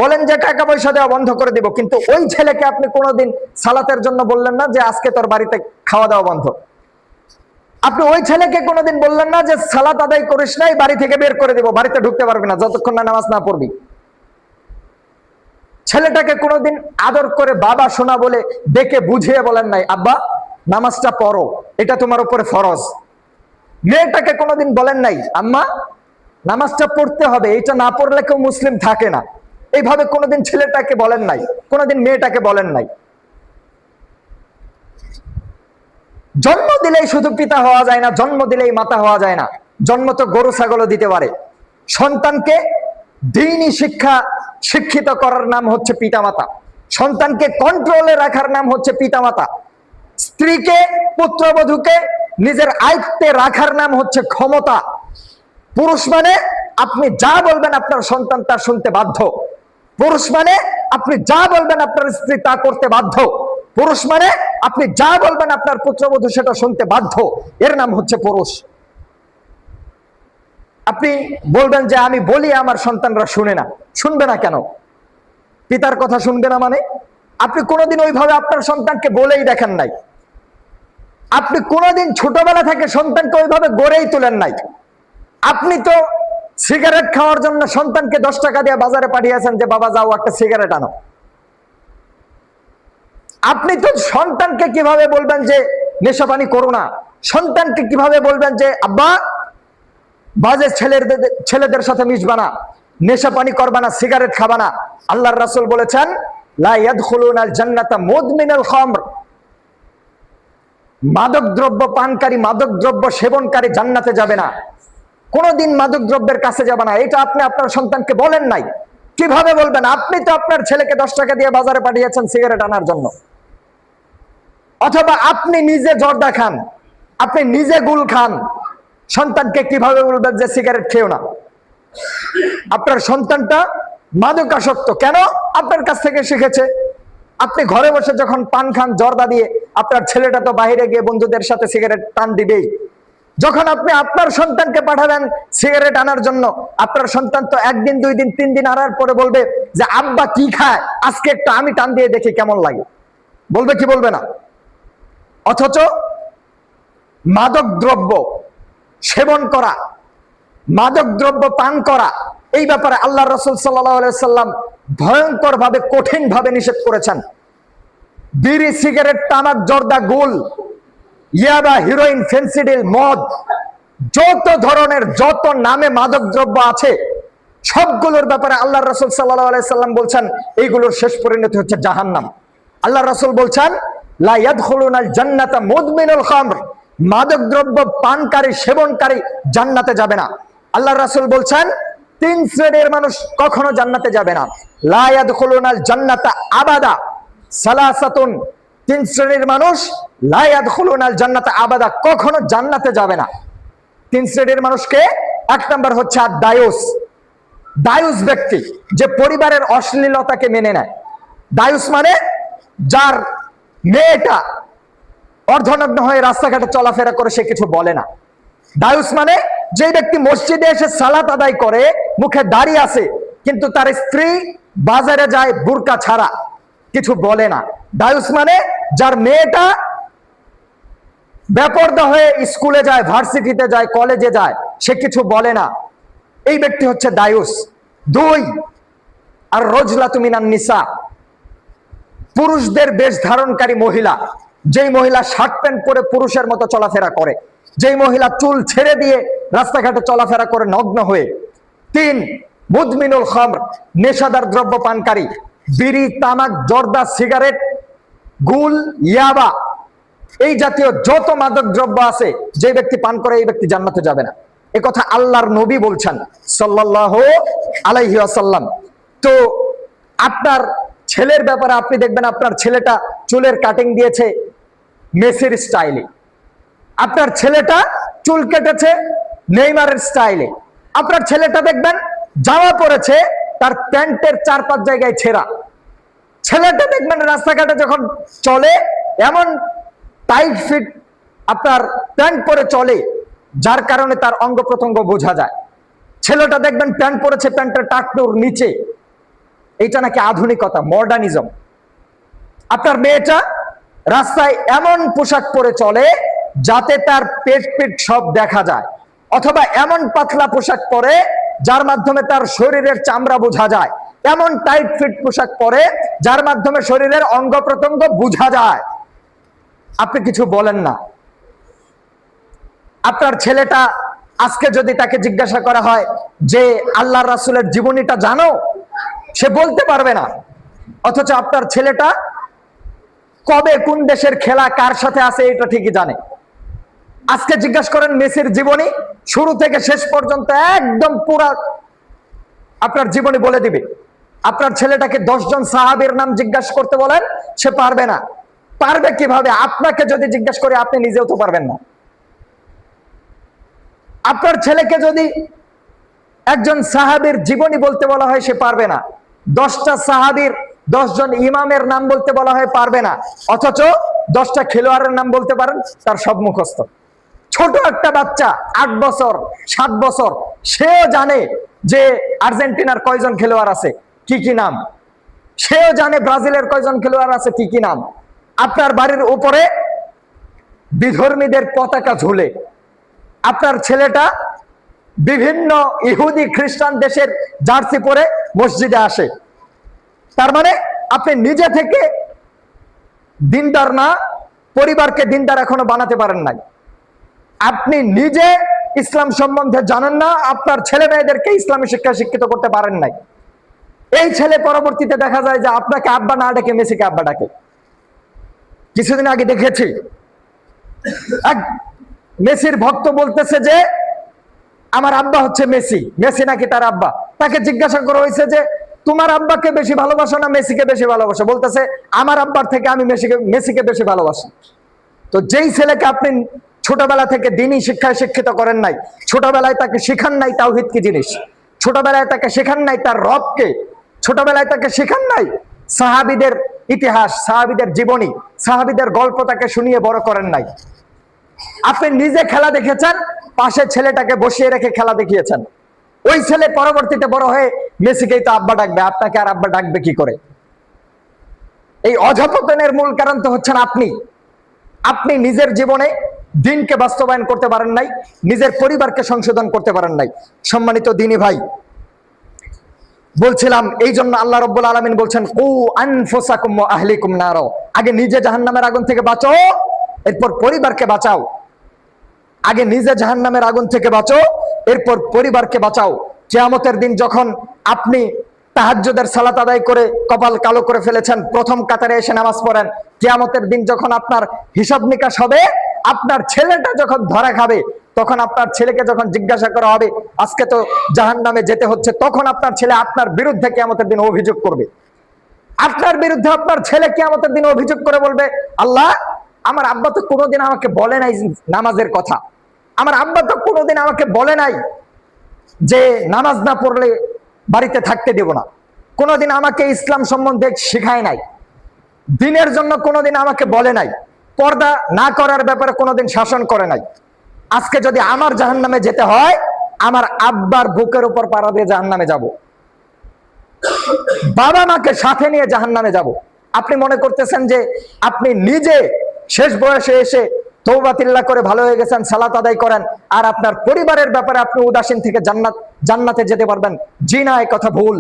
বলেন যে টাকা পয়সা দেওয়া বন্ধ করে দিব, কিন্তু ওই ছেলেকে আপনি কোনোদিন সালাতের জন্য বললেন না যে আজকে তোর বাড়িতে খাওয়া দাওয়া বন্ধ। আপনি ওই ছেলেকে কোনোদিন বললেন না যে সালাত আদায় করিস নাই, বাড়ি থেকে বের করে দিব, বাড়িতে ঢুকতে পারবি না যতক্ষণ না নামাজ না পড়বি। ছেলেটাকে কোনোদিন আদর করে বাবা শোনা বলে ডেকে বুঝিয়ে বলেন নাই আব্বা নামাজটা পড়ো, এটা তোমার উপরে ফরজ। মেয়েটাকে কোনোদিন বলেন নাই আম্মা নামাজটা পড়তে হবে, এটা না পড়লে কেউ মুসলিম থাকে না। এইভাবে কোনোদিন ছেলেটাকে বলেন নাই, কোনোদিন মেয়েটাকে বলেন নাই। জন্ম দিলেই শুধু পিতা হওয়া যায় না, জন্ম দিলেই মাতা হওয়া যায় না। জন্ম তো গরু ছাগলও দিতে পারে। সন্তানকে দ্বীনি শিক্ষা শিক্ষিত করার নাম হচ্ছে পিতামাতা, সন্তানকে কন্ট্রোলে রাখার নাম হচ্ছে পিতামাতা, স্ত্রীকে, পুত্রবধূকে নিজের আয়ত্তে রাখার নাম হচ্ছে ক্ষমতা। পুরুষ মানে আপনি যা বলবেন আপনার সন্তান তা শুনতে বাধ্য। পুরুষ মানে আপনি যা বলবেন আপনার স্ত্রী তা করতে বাধ্য। পুরুষ মানে আপনি যা বলবেন আপনার পুত্রবধূ সেটা শুনতে বাধ্য। এর নাম হচ্ছে পুরুষ। আপনি বলবেন যে আমি বলি আমার সন্তানরা শুনে না, শুনবে না কেন? পিতার কথা শুনবে না মানে? আপনি কোনোদিন ওইভাবে আপনার সন্তানকে বলেই দেখেন নাই। আপনি কোনোদিন ছোটবেলা থেকে সন্তানকে ওইভাবে গড়েই তোলেন নাই। আপনি তো সিগারেট খাওয়ার জন্য সন্তানকে 10 টাকা দিয়ে বাজারে পাঠিয়েছেন যে বাবা যাও একটা সিগারেট আনো। আপনি তো সন্তানকে কিভাবে বলবেন যে নেশাপানি করো না? সন্তানকে কিভাবে বলবেন যে আব্বা বাজে ছেলেদের সাথে মিশবা না, নেশাপানি করবা না, সিগারেট খাবা না? আল্লাহর রাসূল বলেছেন লা ইয়াদখুলুনাল জান্নাতা মুদমিনুল খামর, মাদক দ্রব্য পানকারী, মাদক দ্রব্য সেবনকারী জান্নাতে যাবে না। কোনোদিন মাদক দ্রব্যের কাছে যাবে না। এটা আপনি আপনার সন্তানকে বলেন নাই। কিভাবে বলবেন? আপনি তো আপনার ছেলেকে 10 টাকা দিয়ে বাজারে পাঠিয়েছেন সিগারেট আনার জন্য। অথবা আপনি নিজে জর্দা খান, আপনি নিজে গুল খান, সন্তানকে কিভাবে বলবেন যে সিগারেট খেও না? আপনার সন্তানটা মাদকাসক্ত কেন? আপনার কাছ থেকে শিখেছে। আপনি ঘরে বসে যখন পান খান জর্দা দিয়ে, আপনার ছেলেটা তো বাইরে গিয়ে বন্ধুদের সাথে সিগারেট টান দিবেই। যখন আপনি আপনার সন্তানকে পাঠাবেন সিগারেট আনার জন্য, আপনার সন্তান তো একদিন, 2 দিন, 3 দিন আনার পরে বলবে যে আব্বা কি খায়, আজকে একটা আমি টান দিয়ে দেখি কেমন লাগে। বলবে কি বলবে না? অথচ মাদক দ্রব্য সেবন করা, মাদক দ্রব্য পান করা, এই ব্যাপারে আল্লাহ রাসূল সাল্লাল্লাহু আলাইহি সাল্লাম ভয়ঙ্কর ভাবে, কঠিন ভাবে নিষেধ করেছেন। বিড়ি, সিগারেট, তামাক, জর্দা, গুল, ইয়াবা, হিরোইন, ফেন্সিডিল, মদ, যত ধরনের, যত নামে মাদক দ্রব্য আছে সবগুলোর ব্যাপারে আল্লাহ রাসূল সাল্লাল্লাহু আলাইহি সাল্লাম বলছেন এইগুলোর শেষ পরিণতি হচ্ছে জাহান্নাম। আল্লাহ রাসূল বলছেন লা ইয়াদখুলুনাল জান্নাতা মুদমিনুল খামর, মাদক দ্রব্য পানকারী, সেবনকারী জান্নাতে যাবে না। আল্লাহ রাসূল বলছেন 3 শ্রেণীর মানুষ কখনো জান্নাতে যাবে না। লা ইয়াদখুলুনাল জান্নাতা আবাদা সালাসাতুন, 3 শ্রেণীর মানুষ লা ইয়াদখুলুনাল জান্নাতা আবাদা, কখনো জান্নাতে যাবে না। 3 শ্রেণীর মানুষকে, 1 নাম্বার হচ্ছে দায়ুস। দায়ুস ব্যক্তি যে পরিবারের অশ্লীলতাকে মেনে নেয়। দায়ুস মানে যার মেয়েটা অর্ধনগ্ন হয়ে রাস্তাঘাটে চলাফেরা করে, সে কিছু বলে না। দায়ুস মানে যে ব্যক্তি মসজিদে এসে সালাত আদায় করে, মুখে দাড়ি আছে, কিন্তু তার স্ত্রী বাজারে যায় বুরকা ছাড়া, কিছু বলে না। দায়ুস মানে যার মেয়েটা বেপরদা হয়ে স্কুলে যায়, ভার্সিটিতে যায়, কলেজে যায়, সে কিছু বলে না। এই ব্যক্তি হচ্ছে দায়ুস। 2 আর রজলাতু মিনান নিসা, পুরুষদের বেশ ধারণকারী মহিলা, যেই মহিলা শার্ট প্যান্ট পরে পুরুষের মতো চলাফেরা করে, যেই মহিলা চুল ছেড়ে দিয়ে রাস্তাঘাটে চলাফেরা করে নগ্ন হয়ে। 3 মুদমিনুল খামর, নেশাদার দ্রব্য পানকারী, বিড়ি, তামাক, জর্দা, সিগারেট, গুল, ইয়াবা, এই জাতীয় যত মাদক দ্রব্য আছে, যে ব্যক্তি পান করে এই ব্যক্তি জান্নাতে যাবে না। এ কথা আল্লাহর নবী বলছেন সাল্লাল্লাহু আলাইহি ওয়াসাল্লাম। তো আপনার ছেলের ব্যাপারে আপনি দেখবেন আপনার ছেলেটা চুলের কাটিং দিয়েছে মেসির স্টাইলে, আপনার ছেলেটা চুল কেটেছে নেইমারের স্টাইলে, আপনার ছেলেটা দেখবেন জামা পরেছে তার প্যান্টের 4-5 জায়গায় ছেঁড়া, ছেলেটা দেখবেন রাস্তাঘাটে যখন চলে এমন টাইট ফিট আপনার প্যান্ট পরে চলে যার কারণে তার অঙ্গ প্রত্যঙ্গ বোঝা যায়। ছেলেটা দেখবেন প্যান্ট পরেছে প্যান্টের টাকনুর নিচে, এইটা নাকি আধুনিকতা, মডার্নিজম। আপনার মেয়েটা রাস্তায় এমন পোশাক পরে চলে যাতে তার পেট সব দেখা যায়, অথবা এমন পাতলা পোশাক পরে যার মাধ্যমে তার শরীরের চামড়া বোঝা যায়, এমন টাইট ফিট পোশাক পরে যার মাধ্যমে শরীরের অঙ্গ প্রত্যঙ্গ বোঝা যায়। আপনি কিছু বলেন না। আপনার ছেলেটা আজকে যদি তাকে জিজ্ঞাসা করা হয় যে আল্লাহর রাসূলের জীবনীটা জানো, সে বলতে পারবে না। অথচ আপনার ছেলেটা কবে কোন দেশের খেলা কার সাথে আছে এটা ঠিকই জানে। আজকে জিজ্ঞাসা করেন মেসির জীবনী, শুরু থেকে শেষ পর্যন্ত একদম পুরা আপনার জীবনী বলে দিবে। আপনার ছেলেটাকে 10 জন সাহাবীর নাম জিজ্ঞাসা করতে বলেন, সে পারবে না। পারবে কিভাবে? আপনাকে যদি জিজ্ঞাসা করে আপনি নিজেও তো পারবেন না। আপনার ছেলেকে যদি একজন সাহাবীর জীবনী বলতে বলা হয়, সে পারবে না। 10টা সাহাবীর 10 জন ইমামের নাম বলতে বলা হয়, পারবে না। অথচ 10টা খেলোয়াড়ের নাম বলতে পারেন, তার সব মুখস্থ। ছোট একটা বাচ্চা 8 বছর 7 বছর, সেও জানে যে আর্জেন্টিনার কয়জন খেলোয়াড় আছে, কি কি নাম। সেও জানে ব্রাজিলের কয়জন খেলোয়াড় আছে, কি কি নাম। আপনার বাড়ির উপরে বিধর্মীদের পতাকা ঝুলে, আপনার ছেলেটা বিভিন্ন ইহুদি খ্রিস্টান দেশের জার্সি পরে মসজিদে আসে। তার মানে আপনি নিজে থেকে দিনদার না, পরিবারকে দিনদার এখনো বানাতে পারেন নাই। আপনি নিজে ইসলাম সম্বন্ধে জানেন না, আপনার ছেলে মেয়েদেরকে ইসলামী শিক্ষা শিক্ষিত করতে পারেন নাই। এই ছেলে পরবর্তীতে দেখা যায় যে আপনাকে আব্বা না ডেকে মেসিকে আব্বা ডাকে। কিছুদিন আগে দেখেছি এক মেসির ভক্ত বলতেছে যে আমার আব্বা হচ্ছে মেসি, মেসি নাকি তার আব্বা। তাকে জিজ্ঞাসা করা হয়েছে যে তোমার আব্বাকে বেশি ভালোবাসো না মেসিকে বেশি ভালোবাসো? বলতেছে আমার আব্বার থেকে আমি মেসিকে বেশি ভালোবাসি। তো যেই ছেলেকে আপনি ছোটবেলা থেকে দ্বীনি শিক্ষায় শিক্ষিত করেন নাই, ছোটবেলায় তাকে শেখান নাই তাওহীদ কি জিনিস, ছোটবেলায় তাকে শেখান নাই তার রবকে, ছোটবেলায় তাকে শেখান নাই সাহাবীদের ইতিহাস, সাহাবীদের জীবনী, সাহাবীদের গল্প তাকে শুনিয়ে বড় করেন নাই। আপনি নিজে খেলা দেখেছেন, পাশে ছেলেটাকে বসিয়ে রেখে খেলা দেখিয়েছেন। ওই ছেলে পরবর্তীতে বড় হয়ে মেসিকেই তো আব্বা ডাকবে, আপনাকে আর আব্বা ডাকবে কি করে? এই অধঃপতনের মূল কারণ তো হচ্ছেন আপনি। আপনি নিজের জীবনে দিনকে বাস্তবায়ন করতে পারেন নাই, নিজের পরিবারকে সংশোধন করতে পারেন নাই। সম্মানিত দ্বীনি ভাই, বলছিলাম এই জন্য আল্লাহ রাব্বুল আলামিন বলছেন কু আনফুসাকুম ওয়া আহলিকুম নার, আগে নিজে জাহান্নামের আগুন থেকে বাঁচো, এরপর পরিবারকে বাঁচাও। আগে নিজে জাহান্নামের আগুন থেকে বাঁচো, এরপর পরিবারকে বাঁচাও। কিয়ামতের দিন যখন আপনি তাহাজ্জুদের সালাত আদায় করে কপাল কালো করে ফেলেছেন, প্রথম কাতারে এসে নামাজ পড়েন, কিয়ামতের দিন যখন আপনার হিসাব নিকাশ হবে, আপনার ছেলেটা যখন ধরা খাবে, তখন আপনার ছেলেকে যখন জিজ্ঞাসা করা হবে আজকে তো জাহান্নামে যেতে হচ্ছে, তখন আপনার ছেলে আপনার বিরুদ্ধে কিয়ামতের দিন অভিযোগ করবে। আপনার বিরুদ্ধে আপনার ছেলে কিয়ামতের দিন অভিযোগ করে বলবে, আল্লাহ, আমার আব্বা তো কোনোদিন আমাকে বলে নাই নামাজের কথা, আমার আব্বা তো কোনোদিন আমাকে বলে নাই যে নামাজ না পড়লে বাড়িতে থাকতে দেব না, কোনোদিন আমাকে ইসলাম সম্বন্ধে শেখায় নাই, দিনের জন্য কোনোদিন আমাকে বলে নাই, পর্দা না করার ব্যাপারে কোনোদিন শাসন করে নাই। আজকে যদি আমার জাহান্নামে যেতে হয়, আমার আব্বার বুকের উপর পাড়া দিয়ে জাহান্নামে যাব, বাবা মাকে সাথে নিয়ে জাহান্নামে যাব। আপনি মনে করতেছেন যে আপনি নিজে শেষ বয়সে এসে তওবাতিল্লাহ করে ভালো হয়ে গেছেন, সালাত আদায় করেন, আর আপনার পরিবারের ব্যাপারে আপনি উদাসীন থেকে জান্নাতে যেতে পারবেন। জি না, এই কথা ভুল।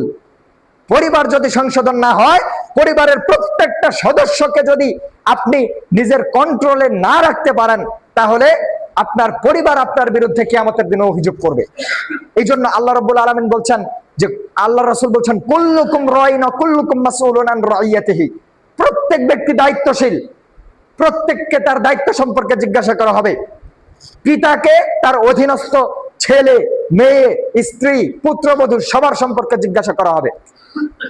পরিবার যদি সংশোধন না হয়, পরিবারের প্রত্যেকটা সদস্যকে যদি আপনি নিজের কন্ট্রোলে না রাখতে পারেন, তাহলে আপনার পরিবার আপনার বিরুদ্ধে কিয়ামতের দিনে অভিযোগ করবে। এই জন্য আল্লাহ রাব্বুল আলামিন বলছেন যে, আল্লাহ রাসূল বলছেন কুল্লুকুম রাইন ওয়া কুল্লুকুম মাসউলুন আন রাইয়াতিহি, প্রত্যেক ব্যক্তি দায়িত্বশীল, প্রত্যেককে তার দায়িত্ব সম্পর্কে জিজ্ঞাসা করা হবে। পিতাকে তার অধীনস্থ ছেলে, মেয়ে, স্ত্রী, পুত্রবধূ সবার সম্পর্কে জিজ্ঞাসা করা হবে।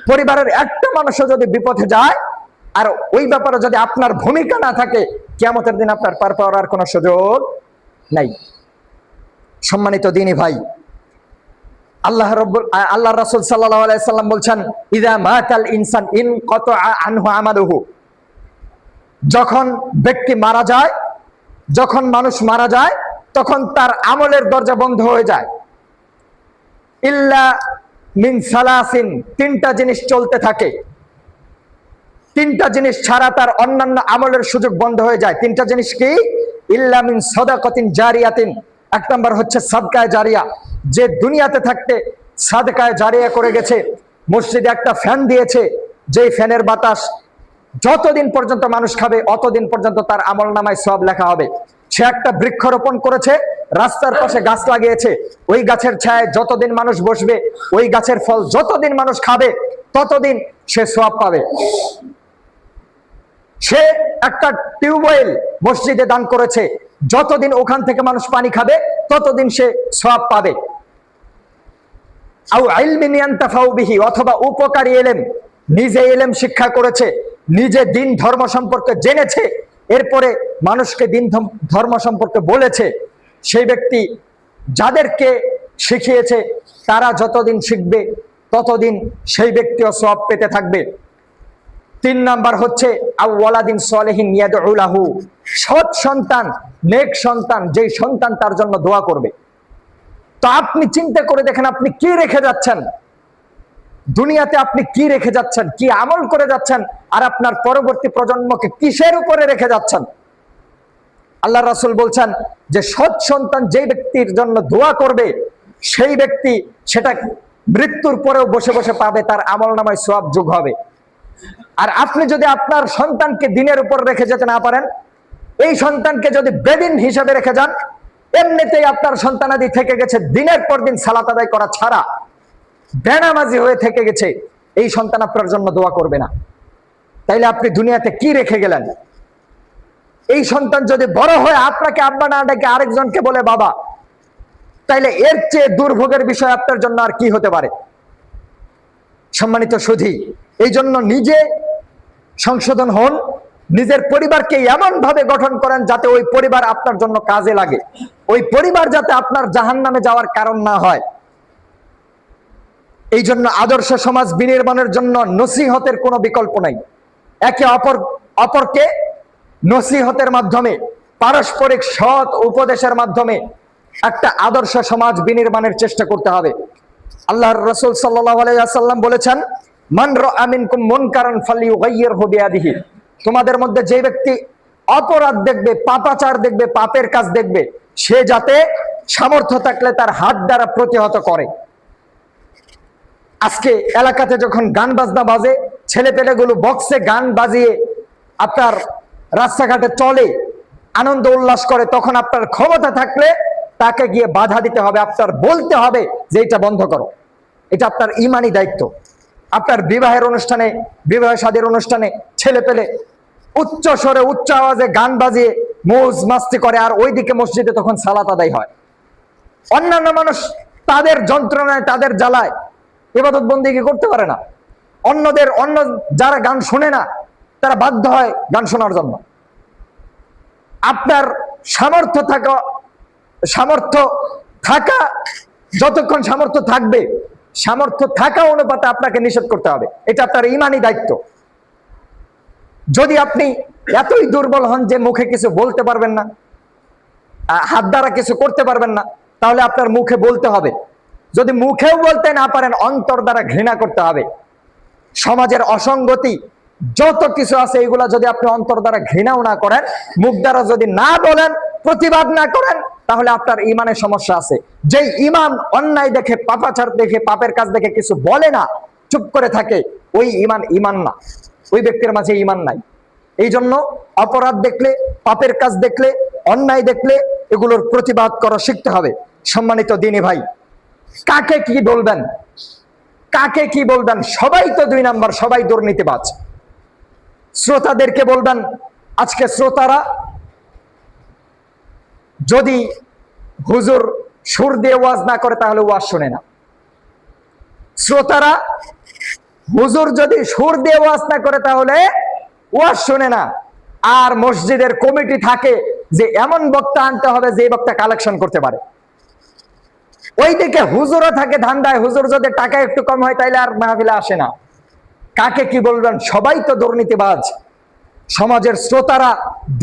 পরিবারের একটা মানুষও যদি বিপথে যায় আর ওই ব্যাপারে যদি আপনার ভূমিকা না থাকে, কিয়ামতের দিন আপনার পার পাওয়ার কোনো সুযোগ নাই। সম্মানিত দ্বীনি ভাই, আল্লাহ রাসূল সাল্লাল্লাহু আলাইহি সাল্লাম বলছেন ইযা মাতাল ইনসান ইনকাতা আনহু আমালুহু, যখন ব্যক্তি মারা যায়, যখন মানুষ মারা যায়, তখন তার আমলের দরজা বন্ধ হয়ে যায়। ইল্লা মিন সালাসিন, তিনটা জিনিস চলতে থাকে, তিনটা জিনিস ছাড়া তার অন্যান্য আমলের সুযোগ বন্ধ হয়ে যায়। তিনটা জিনিস কি? ইল্লা মিন সাদাকাতিন জারিয়াতিন, এক নম্বর হচ্ছে সাদকায়ে জারিয়া, যে দুনিয়াতে থাকতে সাদকায়ে জারিয়া করে গেছে। মসজিদে একটা ফ্যান দিয়েছে, যেই ফ্যানের বাতাস যতদিন পর্যন্ত মানুষ খাবে অতদিন পর্যন্ত তার আমলনামায় সওয়াব লেখা হবে। সে একটা বৃক্ষরোপণ করেছে, রাস্তার পাশে গাছ লাগিয়েছে, ওই গাছের ছায়ায় যতদিন মানুষ বসবে, ওই গাছের ফল যতদিন মানুষ খাবে ততদিন সে সওয়াব পাবে। সে একটা টিউবওয়েল মসজিদে দান করেছে, যতদিন ওখান থেকে মানুষ পানি খাবে ততদিন সে সওয়াব পাবে। আও ইলমিন ইয়ানতাফাউ বিহি, অথবা উপকারী ইলম, নিজে ইলম শিক্ষা করেছে, নিজে দিন ধর্ম সম্পর্কে জেনেছে, এরপরে মানুষকে দিন ধর্ম সম্পর্কে বলেছে। সেই ব্যক্তি যাদেরকে শিখিয়েছে তারা যতদিন শিখবে ততদিন সেই ব্যক্তিও সওয়াব পেতে থাকবে। 3 নাম্বার হচ্ছে আওয়ালাদিন সালেহিন ইয়াদউ লাহু, সৎ সন্তান, নেক সন্তান, যেই সন্তান তার জন্য দোয়া করবে। তো আপনি চিন্তা করে দেখেন আপনি কি রেখে যাচ্ছেন দুনিয়াতে, আপনি কি রেখে যাচ্ছেন, কি আমল করে যাচ্ছেন, আর আপনার পরবর্তী প্রজন্মকে কিসের উপরে রেখে যাচ্ছেন। আল্লাহ রাসূল বলছেন যে সৎ সন্তান যেই ব্যক্তির জন্য দোয়া করবে, সেই ব্যক্তি সেটা মৃত্যুর পরেও বসে বসে পাবে, তার আমলনামায় সওয়াব যোগ হবে। আর আপনি যদি আপনার সন্তানকে দিনের উপর রেখে যেতে না পারেন, এই সন্তানকে যদি বেদিন হিসাবে রেখে যান, এমনিতেই আপনার সন্তানাদি থেকে গেছে দিনের পর দিন সালাত আদায় করা ছাড়া, বেনামাজি হয়ে থেকে গেছে, এই সন্তান আপনার জন্য দোয়া করবে না। তাইলে আপনি দুনিয়াতে কি রেখে গেলেন? এই সন্তান যদি বড় হয়ে আপনাকে আব্বা না ডেকে আরেকজনকে বলে বাবা, তাইলে এর চেয়ে দুর্ভোগের বিষয় আপনার জন্য আর কি হতে পারে? সম্মানিত সুধী, এই জন্য নিজে সংশোধন হন, নিজের পরিবারকে এমন ভাবে গঠন করেন যাতে ওই পরিবার আপনার জন্য কাজে লাগে, ওই পরিবার যাতে আপনার জাহান্নামে যাওয়ার কারণ না হয়। এই জন্য আদর্শ সমাজ বিনির্মাণের জন্য নসিহতের কোনো বিকল্প নাই। একে অপরকে নসিহতের মাধ্যমে, পারস্পরিক সৎ উপদেশের মাধ্যমে একটা আদর্শ সমাজ বিনির্মাণের চেষ্টা করতে হবে। আল্লাহর রাসূল সাল্লাল্লাহু আলাইহি ওয়াসাল্লাম বলেছেন, মান রাআ মিনকুম মুনকারান ফালিয়ুগাইয়িরহু বিয়াদিহি। তোমাদের মধ্যে যে ব্যক্তি অপরাধ দেখবে, পাপাচার দেখবে, পাপের কাজ দেখবে, সে যাতে সামর্থ্য থাকলে তার হাত দ্বারা প্রতিহত করে। আজকে এলাকাতে যখন গান বাজনা বাজে, ছেলে পেলেগুলো বক্সে গান বাজিয়ে আপনার রাস্তাঘাটে চলে, আনন্দ উল্লাস করে, তখন আপনার ক্ষমতা থাকলে তাকে গিয়ে বাধা দিতে হবে, আপনার বলতে হবে যে এটা বন্ধ করো। এটা আপনার ইমানি দায়িত্ব। আপনার বিবাহের অনুষ্ঠানে, বিবাহ শাদীর অনুষ্ঠানে ছেলে পেলে উচ্চ স্বরে উচ্চ আওয়াজে গান বাজিয়ে মৌজ মাস্তি করে, আর ওইদিকে মসজিদে তখন সালাত আদায় হয়। অন্যান্য মানুষ তাদের যন্ত্রণায়, তাদের জ্বালায় ইবাদত বন্দেগী করতে পারে না। অন্য যারা গান শোনে না, তারা বাধ্য হয় গান শোনার জন্য। আপনার সামর্থ্য থাকা যতক্ষণ সামর্থ্য থাকবে, সামর্থ্য থাকা অনুপাতে আপনাকে নিষেধ করতে হবে। এটা আপনার ইমানি দায়িত্ব। যদি আপনি এতই দুর্বল হন যে মুখে কিছু বলতে পারবেন না, হাত দ্বারা কিছু করতে পারবেন না, তাহলে আপনার মুখে বলতে হবে। যদি মুখেও বলতে না পারেন, অন্তর দ্বারা ঘৃণা করতে হবে। সমাজের অসঙ্গতি যত কিছু আছে, এগুলা যদি আপনি অন্তর দ্বারা ঘৃণাও না করেন, মুখ দ্বারা যদি না বলেন, প্রতিবাদ না করেন, তাহলে আপনার ইমানের সমস্যা আছে। যেই ইমান অন্যায় দেখে, পাপাচার দেখে, পাপের কাজ দেখে কিছু বলে না, চুপ করে থাকে, ওই ইমান না, ওই ব্যক্তির মাঝে ইমান নাই। এই জন্য অপরাধ দেখলে, পাপের কাজ দেখলে, অন্যায় দেখলে এগুলোর প্রতিবাদ করা শিখতে হবে। সম্মানিত দিনী ভাই, কাকে কি বলবেন, কাকে কি বলবেন? সবাই তো দুই নাম্বার, সবাই দুর্নীতিবাজ। শ্রোতাদেরকে বলবেন, আজকে শ্রোতারা যদি হুজুর সুর দিয়ে ওয়াজ না করে, তাহলে ওয়াজ শোনে না। শ্রোতারা হুজুর যদি সুর দিয়ে ওয়াজ না করে, তাহলে ওয়াজ শোনে না। আর মসজিদের কমিটি থাকে যে এমন বক্তা আনতে হবে যে বক্তা কালেকশন করতে পারে। ওইদিকে হুজুরও থাকে ধান্দায়, হুজুর যদি টাকা একটু কম হয় তাইলে আর মাহফিলে আসে না। কাকে কি বলবেন? সবাই তো দুর্নীতিবাজ। সমাজের শ্রোতারা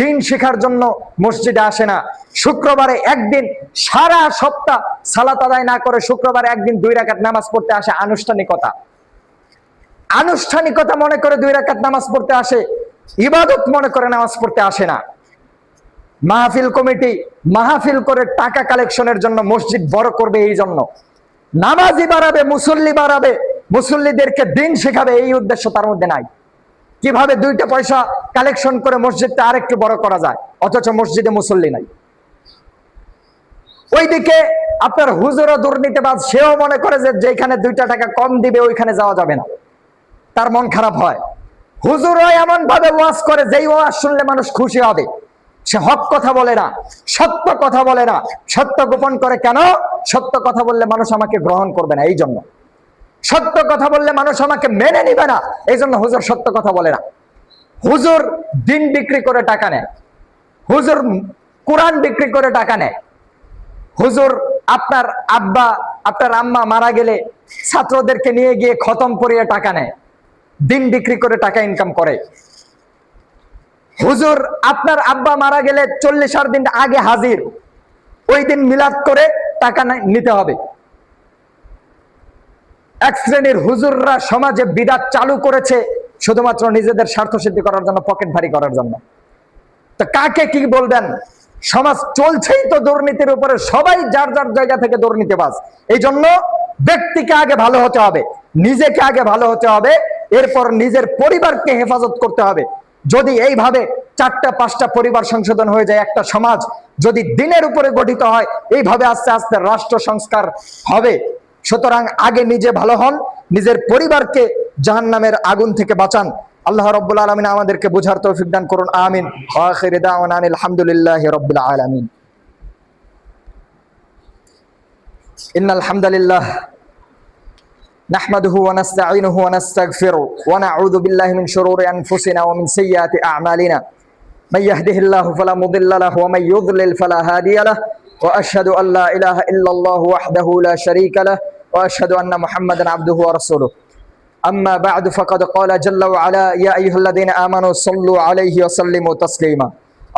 দিন শেখার জন্য মসজিদে আসে না। শুক্রবারে একদিন, সারা সপ্তাহ সালাত আদায় না করে শুক্রবারে একদিন 2 রাকাত নামাজ পড়তে আসে। আনুষ্ঠানিকতা মনে করে 2 রাকাত নামাজ পড়তে আসে, ইবাদত মনে করে নামাজ পড়তে আসে না। মাহফিল কমিটি মাহফিল করে টাকা কালেকশনের জন্য মসজিদ বড় করবে, এই জন্য নামাজি বাড়াবে, মুসল্লি বাড়াবে, মুসল্লিদেরকে দিন শেখাবে, এই উদ্দেশ্য তার মধ্যে নাই। কিভাবে 2টা পয়সা কালেকশন করে মসজিদটা আরেকটু বড় করা যায়, অথচ মসজিদে মুসল্লি নাই। ওইদিকে আপনার হুজুরও দুর্নীতিবাজ, সেও মনে করে যে যেখানে 2টা টাকা কম দিবে ওইখানে যাওয়া যাবে না, তার মন খারাপ হয়। হুজুরও এমন ভাবে ওয়াজ করে যেই ওয়াজ শুনলে মানুষ খুশি হবে। সে হক কথা বলে না, সত্য কথা বলে না, সত্য গোপন করে। কেন? সত্য কথা বললে মানুষ আমাকে গ্রহণ করবে না, এই জন্য। সত্য কথা বললে মানুষ আমাকে মেনে নিবে না, এই জন্য হুজুর সত্য কথা বলে না। হুজুর দিন বিক্রি করে টাকা নেয়, হুজুর কোরআন বিক্রি করে টাকা নেয়, হুজুর আপনার আব্বা, আপনার আম্মা মারা গেলে ছাত্রদেরকে নিয়ে গিয়ে খতম পড়িয়ে টাকা নেয়, দিন বিক্রি করে টাকা ইনকাম করে। হুজুর আপনার আব্বা মারা গেলে 40 দিন আগে হাজির, ওই দিন মিলাদ করে টাকা নিতে হবে। এক শ্রেণীর হুজুররা সমাজে বিদআত চালু করেছে শুধুমাত্র নিজেদের স্বার্থ সিদ্ধি করার জন্য, পকেট ভারী করার জন্য। তো কাকে কি বলবেন? সমাজ চলছেই তো দুর্নীতির উপরে, সবাই যার যার জায়গা থেকে দুর্নীতিবাজ। এই জন্য ব্যক্তিকে আগে ভালো হতে হবে, নিজেকে আগে ভালো হতে হবে, এরপর নিজের পরিবারকে হেফাজত করতে হবে। যদি এইভাবে 4টা 5টা পরিবার সংশোধন হয়ে যায়, একটা সমাজ যদি দিনের উপরে গঠিত হয়, এইভাবে আস্তে আস্তে রাষ্ট্র সংস্কার হবে। সুতরাং আগে নিজে ভালো হন, নিজের পরিবারকে জাহান্নামের আগুন থেকে বাঁচান। আল্লাহ রাব্বুল আলামিন আমাদেরকে বুঝার তৌফিক দান করুন, আমিন। ওয়া আখিরু দাওয়ানা আলহামদুলিল্লাহি রাব্বিল আলামিন। ইন্নাল হামদালিল্লাহ নাহমাদুহু ওয়া নাস্তাঈনুহু ওয়া নাস্তাগফিরুহু ওয়া নাউযু বিল্লাহি মিন শুরুরি আনফুসিনা ওয়া মিন সাইয়্যাতি আ'মালিনা। মান ইয়াহদিহিল্লাহু ফালা মুদিল্লা লাহু ওয়া মান ইউদ্লিল ফালা হাদিয়া লাহু ওয়া আশহাদু আল লা ইলাহা ইল্লাল্লাহু ওয়াহদাহু লা শারীকা লাহু ওয়া আশহাদু আন্না মুহাম্মাদান আবদুহু ওয়া রাসূলুহু। أما بعد فقد قال جل وعلا يا أيها الذين آمنوا صلوا عليه وسلموا تسليما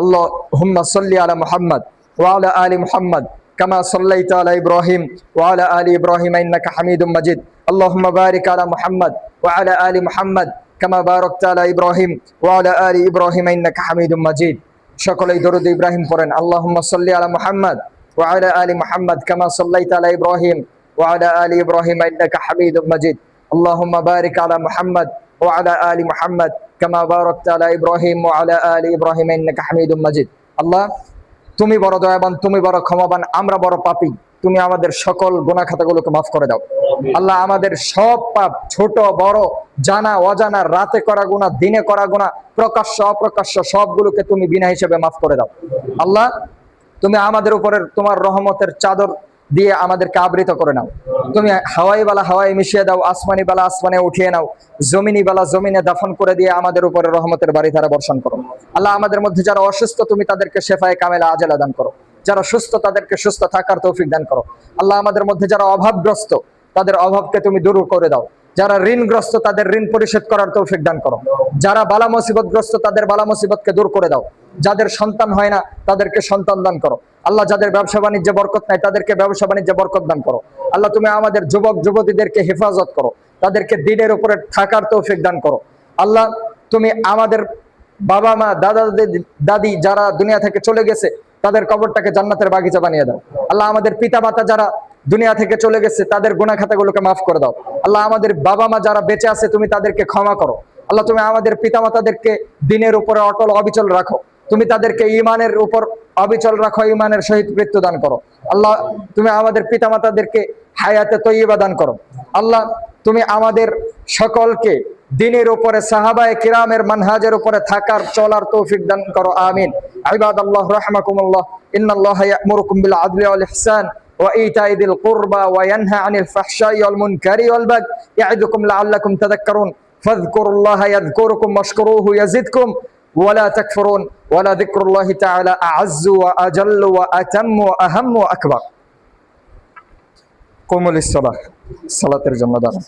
اللهم صل على محمد وعلى آل محمد كما صليت على إبراهيم وعلى آل إبراهيم إنك حميد مجيد اللهم بارك على محمد وعلى آل محمد كما باركت على إبراهيم وعلى آل إبراهيم إنك حميد مجيد সকলেই দরুদ ইব্রাহিম পড়েন আল্লাহুম্মা সাল্লি আলা মুহাম্মাদ ওয়া আলা আলি মুহাম্মাদ কামা সাল্লাইতা আলা ইব্রাহিম ওয়া আলা আলি ইব্রাহিম ইন্নাকা হামিদুম মাজিদ আল্লাহুম্মা বারিক আলা মুহাম্মাদ ওয়া আলা আলি মুহাম্মাদ কামা বারাকতা আলা ইব্রাহিম ওয়া আলা আলি ইব্রাহিম ইন্নাকা হামিদুম মাজিদ। আল্লাহ, তুমি বড় দয়াবান, তুমি বড় ক্ষমাবান, আমরা বড় পাপী। তুমি আমাদের সকল গুনাহ খাতাগুলোকে মাফ করে দাও আল্লাহ। আমাদের সব পাপ, ছোট বড়, জানা অজানা, রাতে করা গুনাহ, দিনে করা গুনাহ, প্রকাশ্য অপ্রকাশ্য সবগুলোকে তুমি বিনা হিসেবে মাফ করে দাও আল্লাহ। তুমি আমাদের উপরে তোমার রহমতের চাদর দিয়ে আমাদেরকে আবৃত করে নাও। তুমি হাওয়াই বালা হাওয়াই মিশিয়ে দাও, আসমানি বালা আসমানে উঠিয়ে নাও, জমিনি বালা জমিনে দাফন করে দিয়ে আমাদের উপরে রহমতের বারিধারা বর্ষণ করো আল্লাহ। আমাদের মধ্যে যারা অসুস্থ তুমি তাদেরকে শেফায়ে কামেলা আজেলা দান করো, যারা সুস্থ তাদেরকে সুস্থ থাকার তৌফিক দান করো আল্লাহ। আমাদের মধ্যে যারা অভাবগ্রস্ত তাদের অভাবকে তুমি দূর করে দাও, যারা ঋণগ্রস্ত তাদের ঋণ পরিশোধ করার তৌফিক দান করো, যারা বালা মুসিবতগ্রস্ত তাদের বালা মুসিবতকে দূর করে দাও, যাদের সন্তান হয় না তাদেরকে সন্তান দান করো আল্লাহ। যাদের ব্যবসা বাণিজ্যে বরকত নাই তাদেরকে ব্যবসা বাণিজ্যে বরকত দান করো আল্লাহ। তুমি আমাদের যুবক যুবতীদেরকে হেফাজত করো, তাদেরকে দ্বীনের উপরে থাকার তৌফিক দান করো আল্লাহ। তুমি আমাদের বাবা মা দাদা দাদি যারা দুনিয়া থেকে চলে গেছে তাদের কবরটাকে জান্নাতের বাগিচা বানিয়ে দাও আল্লাহ। আমাদের পিতা মাতা যারা দুনিয়া থেকে চলে গেছে তাদের গুনাহ খাতাগুলোকে মাফ করে দাও আল্লাহ। আমাদের বাবা মা যারা বেঁচে আছে তুমি তাদেরকে ক্ষমা করো আল্লাহ। তুমি আমাদের পিতা মাতাদেরকে দ্বীনের উপরে অটল অবিচল রাখো, তুমি তাদেরকে ঈমানের উপর অবিচল রাখো, ঈমানের সহিত মৃত্যু দান করো আল্লাহ। তুমি আমাদের পিতা মাতাদেরকে হায়াতে তয়্যিবা দান করো আল্লাহ। তুমি আমাদের সকলকে দ্বীনের উপরে সাহাবায়ে কিরামের মানহাজের উপরে থাকার চলার তৌফিক দান করো আমিন। ইবাদাল্লাহ রাহমাকুমুল্লাহ, ইন্নাল্লাহা ইয়া'মুরুকুম বিল আদলি ওয়াল ইহসান ওয়া ইতাই যিল কুরবা ওয়া ইয়ানহা আনিল ফাহশাই ওয়াল মুনকারি ওয়াল বাগই ইয়া'ইদুকুম লাআল্লাকুম তাযাক্কারুন ফাযকুরুল্লাহা ইয়াযকুরুকুম ওয়াশকুরুহু ইয়াজিদকুম ওয়ালা তাকফুরুন ওয়ালা যিকরুল্লাহি তাআলা আ'আজ্জু ওয়া আজাল্লু ওয়া আতাম্মু ওয়া আহাম্মু ওয়া আকবার। কুমুলিস সালাহ, সালাতের জন্য দাঁড়ান।